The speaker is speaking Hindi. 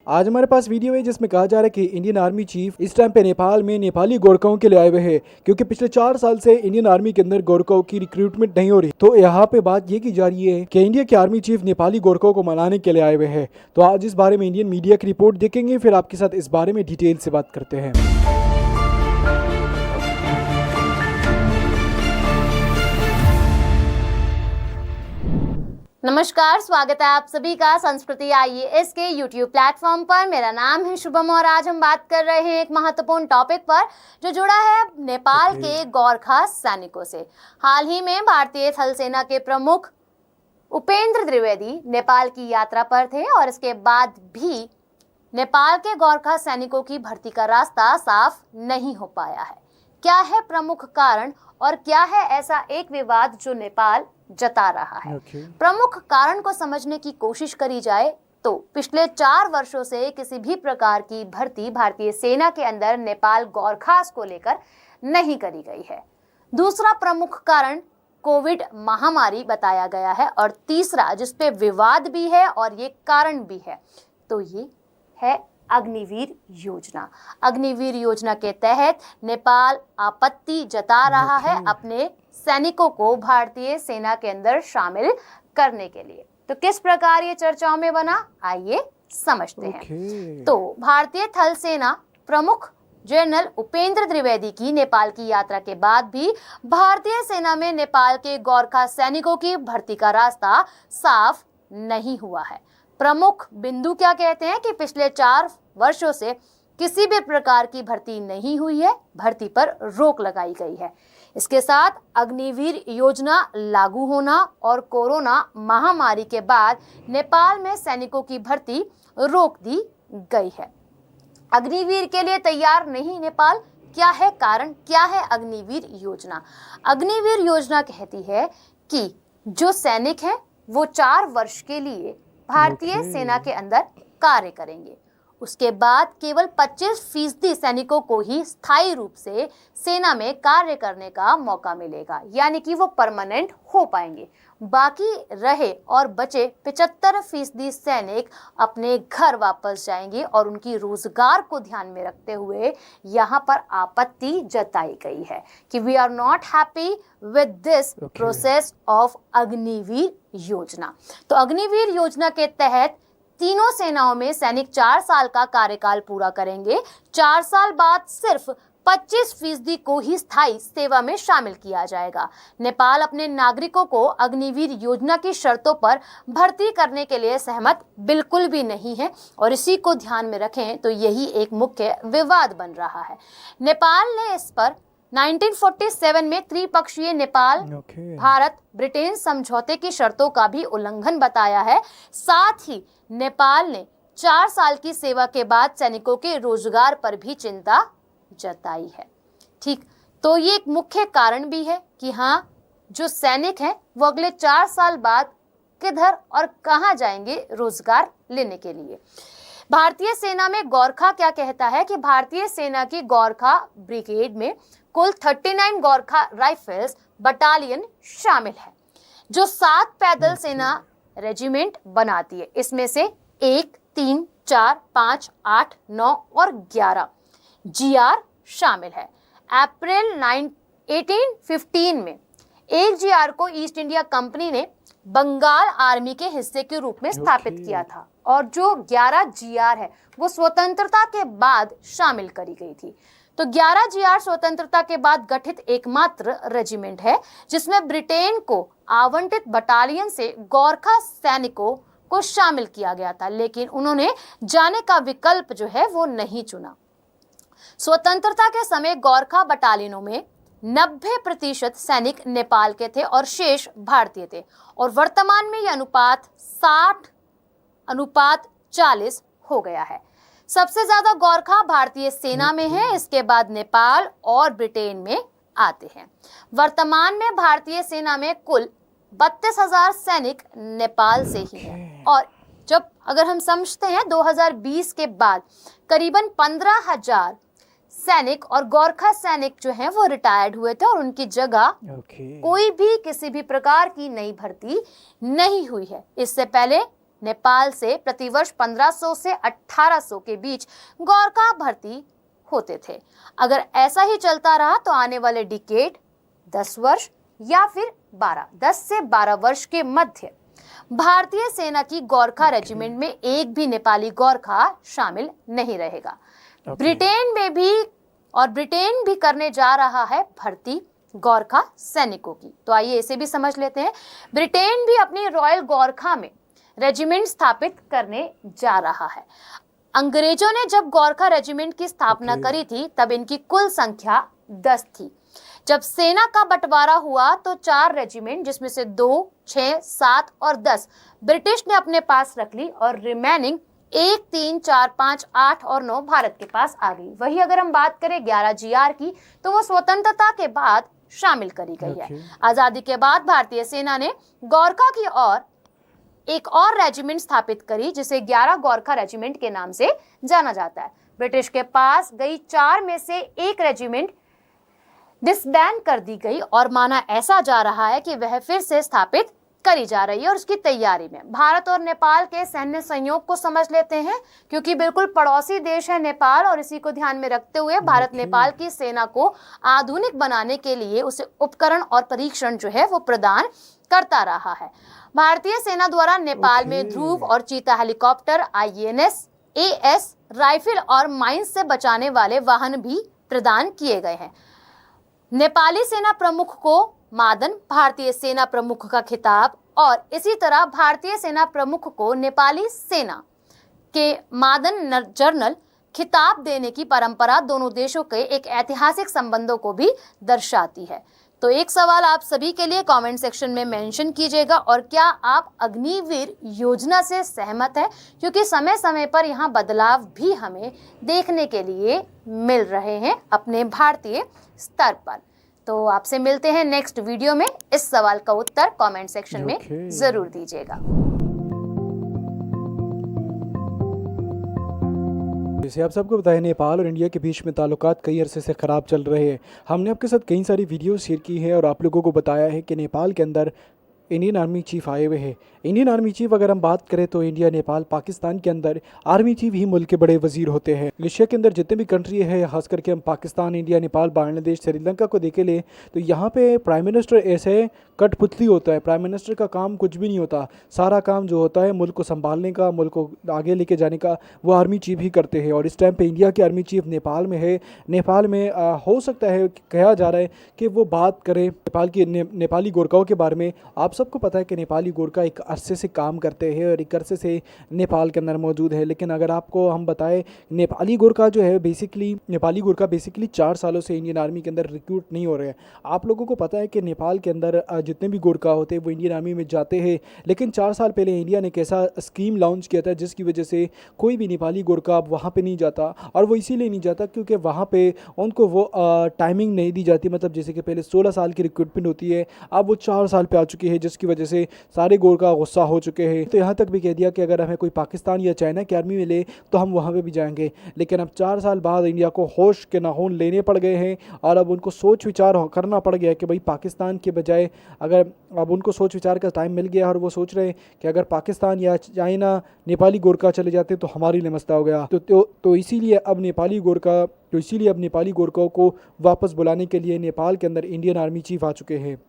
आज हमारे पास वीडियो है जिसमें कहा जा रहा है कि इंडियन आर्मी चीफ इस टाइम पे नेपाल में नेपाली गोरखाओं के लिए आए हुए हैं, क्योंकि पिछले 4 साल से इंडियन आर्मी के अंदर गोरखाओं की रिक्रूटमेंट नहीं हो रही। तो यहाँ पे बात ये की जा रही है कि इंडिया के आर्मी चीफ नेपाली गोरखाओं को मनाने के लिए आए हुए हैं। तो आज इस बारे में इंडियन मीडिया की रिपोर्ट देखेंगे, फिर आपके साथ इस बारे में डिटेल से बात करते हैं। नमस्कार, स्वागत है आप सभी का संस्कृति IAS के YouTube प्लेटफॉर्म पर। मेरा नाम है शुभम और आज हम बात कर रहे हैं एक महत्वपूर्ण टॉपिक पर जो जुड़ा है नेपाल के गोरखा सैनिकों से। हाल ही में भारतीय थल सेना के प्रमुख उपेंद्र द्विवेदी नेपाल की यात्रा पर थे और इसके बाद भी नेपाल के गोरखा सैनिकों की भर्ती का रास्ता साफ नहीं हो पाया है। क्या है प्रमुख कारण और क्या है ऐसा एक विवाद जो नेपाल जता रहा है? प्रमुख कारण को समझने की कोशिश करी जाए तो पिछले 4 वर्षों से किसी भी प्रकार की भर्ती भारतीय सेना के अंदर नेपाल गोरखास को लेकर नहीं करी गई है। दूसरा प्रमुख कारण कोविड महामारी बताया गया है और तीसरा जिसपे विवाद भी है और ये कारण भी है तो ये है अग्निवीर योजना। अग्निवीर योजना के तहत नेपाल आपत्ति जता रहा है अपने सैनिकों को भारतीय सेना के अंदर शामिल करने के लिए। तो किस प्रकार ये चर्चाओं में बना, आइए समझते हैं। तो भारतीय थल सेना प्रमुख जनरल उपेंद्र द्विवेदी की नेपाल की यात्रा के बाद भी भारतीय सेना में नेपाल के गोरखा सैनिकों की भर्ती का रास्ता साफ नहीं हुआ है। प्रमुख बिंदु क्या कहते हैं कि पिछले 4 वर्षों से किसी भी प्रकार की भर्ती नहीं हुई है, भर्ती पर रोक लगाई गई है। इसके साथ अग्निवीर योजना लागू होना और कोरोना महामारी के बाद नेपाल में सैनिकों की भर्ती रोक दी गई है। अग्निवीर के लिए तैयार नहीं नेपाल, क्या है कारण, क्या है अग्निवीर योजना? अग्निवीर योजना कहती है कि जो सैनिक हैं वो 4 वर्ष के लिए भारतीय सेना के अंदर कार्य करेंगे। उसके बाद केवल 25% सैनिकों को ही स्थायी रूप से सेना में कार्य करने का मौका मिलेगा, यानी कि वो परमानेंट हो पाएंगे। बाकी रहे और बचे 75% सैनिक अपने घर वापस जाएंगे और उनकी रोजगार को ध्यान में रखते हुए यहाँ पर आपत्ति जताई गई है कि we are not happy with this process of Agniveer Yojana. तो अग्निवीर योजना के तहत तीनों सेनाओं में सैनिक 4 साल का कार्यकाल पूरा करेंगे। 4 साल बाद सिर्फ 25% को ही स्थायी सेवा में शामिल किया जाएगा। नेपाल अपने नागरिकों को अग्निवीर योजना की शर्तों पर भर्ती करने के लिए सहमत बिल्कुल भी नहीं है और इसी को ध्यान में रखें तो यही एक मुख्य विवाद बन रहा है। नेपाल ने इस पर 1947 में त्रिपक्षीय नेपाल भारत ब्रिटेन समझौते की शर्तों का भी उल्लंघन बताया है। साथ ही नेपाल ने 4 साल की सेवा के बाद सैनिकों के रोजगार पर भी चिंता जताई है। ठीक, तो ये एक मुख्य कारण भी है कि हाँ, जो सैनिक हैं वो अगले 4 साल बाद किधर और कहां जाएंगे रोजगार लेने के लिए। भारतीय सेना में गोरखा क्या कहता है कि भारतीय सेना की गोरखा ब्रिगेड में कुल 39 गोरखा राइफल्स बटालियन शामिल है जो 7 पैदल सेना रेजिमेंट बनाती है। इसमें से 1, 3, 4, 5, 8, 9 और 11 GR शामिल है। अप्रैल 1815 में एक GR को ईस्ट इंडिया कंपनी ने बंगाल आर्मी के हिस्से के रूप में स्थापित किया था और जो 11 GR है वो स्वतंत्रता के बाद शामिल करी गई थी। तो 11 GR स्वतंत्रता के बाद गठित एकमात्र रेजिमेंट है जिसमें ब्रिटेन को आवंटित बटालियन से गोरखा सैनिकों को शामिल किया गया था, लेकिन उन्होंने जाने का विकल्प जो है वो नहीं चुना। स्वतंत्रता के समय गोरखा बटालियनों में 90% सैनिक नेपाल के थे और शेष भारतीय थे और वर्तमान में यह अनुपात 60:40 हो गया है। सबसे ज्यादा गोरखा भारतीय सेना में है, इसके बाद नेपाल और ब्रिटेन में आते हैं। वर्तमान में भारतीय सेना में कुल 32,000 सैनिक नेपाल से ही हैं और जब अगर हम समझते हैं 2020 के बाद करीबन 15,000 सैनिक और गोरखा सैनिक जो हैं वो रिटायर्ड हुए थे और उनकी जगह कोई भी किसी भी प्रकार की नई भर्ती नहीं हुई है। इससे पहले नेपाल से प्रतिवर्ष 1500 से 1800 के बीच गोरखा भर्ती होते थे। अगर ऐसा ही चलता रहा तो आने वाले डिकेड 10 वर्ष या फिर 10 से 12 वर्ष के मध्य भारतीय सेना की गोरखा रेजिमेंट में एक भी नेपाली गोरखा शामिल नहीं रहेगा। ब्रिटेन भी करने जा रहा है भर्ती गोरखा सैनिकों की। तो आइए इसे भी समझ लेते हैं। ब्रिटेन भी अपनी रॉयल गोरखा में रेजिमेंट स्थापित करने जा रहा है। अंग्रेजों ने जब गोरखा रेजिमेंट की स्थापना करी थी तब इनकी कुल संख्या 10 थी। जब सेना का बंटवारा हुआ तो 4 रेजिमेंट, जिसमें से 2, 6, 7 और 10 ब्रिटिश ने अपने पास रख ली और रिमेनिंग 1, 3, 4, 5, 8 और 9 भारत के पास आ गई। वही अगर हम बात करें 11 GR की तो वो स्वतंत्रता के बाद शामिल करी गई है। आजादी के बाद भारतीय सेना ने गोरखा की और एक और रेजिमेंट स्थापित करी जिसे 11 गोरखा रेजिमेंट के नाम से जाना जाता है। ब्रिटिश के पास गई 4 में से एक रेजिमेंट डिसबैंड कर दी गई और माना ऐसा जा रहा है कि वह फिर से स्थापित करी जा रही है और उसकी तैयारी में। भारत और नेपाल के सैन्य संयोग को समझ लेते हैं, क्योंकि बिल्कुल पड़ोसी देश है नेपाल, और इसी को ध्यान में रखते हुए भारत नेपाल की सेना को आधुनिक बनाने के लिए उसे उपकरण और परीक्षण जो है वो प्रदान करता रहा है। भारतीय सेना द्वारा नेपाल में ध्रुव और Cheetah helicopter, INS, AS rifle और माइंस से बचाने वाले वाहन भी प्रदान किए गए हैं। नेपाली सेना प्रमुख को मादन भारतीय सेना प्रमुख का खिताब और इसी तरह भारतीय सेना प्रमुख को नेपाली सेना के मादन जनरल खिताब देने की परंपरा दोनों देशों के एक ऐतिहासिक संबंधों को भी दर्शाती है। तो एक सवाल आप सभी के लिए कमेंट सेक्शन में मेंशन कीजिएगा, और क्या आप अग्निवीर योजना से सहमत है? क्योंकि समय समय पर यहाँ बदलाव भी हमें देखने के लिए मिल रहे हैं अपने भारतीय स्तर पर। तो आपसे मिलते हैं नेक्स्ट वीडियो में। इस सवाल का उत्तर कमेंट सेक्शन में जरूर दीजिएगा। जैसे आप सबको बताया, नेपाल और इंडिया के बीच में ताल्लुकात कई अरसे से ख़राब चल रहे हैं। हमने आपके साथ कई सारी वीडियो शेयर की है और आप लोगों को बताया है कि नेपाल के अंदर इंडियन आर्मी चीफ आए हुए हैं। इंडियन आर्मी चीफ अगर हम बात करें तो इंडिया, नेपाल, पाकिस्तान के अंदर आर्मी चीफ ही मुल्क के बड़े वजीर होते हैं। एशिया के अंदर जितने भी कंट्री है, खास करके हम पाकिस्तान, इंडिया, नेपाल, बांग्लादेश, श्रीलंका को देखे ले तो यहाँ पे प्राइम मिनिस्टर ऐसे कठपुतली होता है। प्राइम मिनिस्टर का काम कुछ भी नहीं होता। सारा काम जो होता है मुल्क को संभालने का, मुल्क को आगे लेके जाने का, वो आर्मी चीफ ही करते हैं। और इस टाइम पे इंडिया के आर्मी चीफ नेपाल में है। नेपाल में हो सकता है, कहा जा रहा है कि वो बात करें नेपाल की नेपाली गोरखाओं के बारे में। आप सबको पता है कि नेपाली गोरखा एक अरसे से काम करते हैं और एक अरसे से नेपाल के अंदर मौजूद है। लेकिन अगर आपको हम बताएं, नेपाली गोरखा जो है नेपाली गोरखा बेसिकली 4 सालों से इंडियन आर्मी के अंदर रिक्रूट नहीं हो रहे हैं। आप लोगों को पता है कि नेपाल के अंदर जितने भी गोरखा होते हैं वो इंडियन आर्मी में जाते हैं। लेकिन 4 साल पहले इंडिया ने एक ऐसा स्कीम लॉन्च किया था जिसकी वजह से कोई भी नेपाली गोरखा अब वहाँ पे नहीं जाता। और वो इसीलिए नहीं जाता क्योंकि वहाँ पे उनको वो टाइमिंग नहीं दी जाती। मतलब जैसे कि पहले 16 साल की रिक्रूटमेंट होती है, अब वो 4 साल पे आ चुकी है, जिसकी वजह से सारे गोरखा गुस्सा हो चुके हैं। तो यहाँ तक भी कह दिया कि अगर हमें कोई पाकिस्तान या चाइना की आर्मी में ले तो हम वहाँ पे भी जाएंगे। लेकिन अब 4 साल बाद इंडिया को होश के नाखून लेने पड़ गए हैं और अब उनको सोच विचार करना पड़ गया कि भाई पाकिस्तान के बजाय, अगर अब उनको सोच विचार का टाइम मिल गया और वो सोच रहे हैं कि अगर पाकिस्तान या चाइना नेपाली गोरखा चले जाते तो हमारे लिए मसला हो गया। तो इसीलिए अब नेपाली गोरखाओं को वापस बुलाने के लिए नेपाल के अंदर इंडियन आर्मी चीफ आ चुके हैं।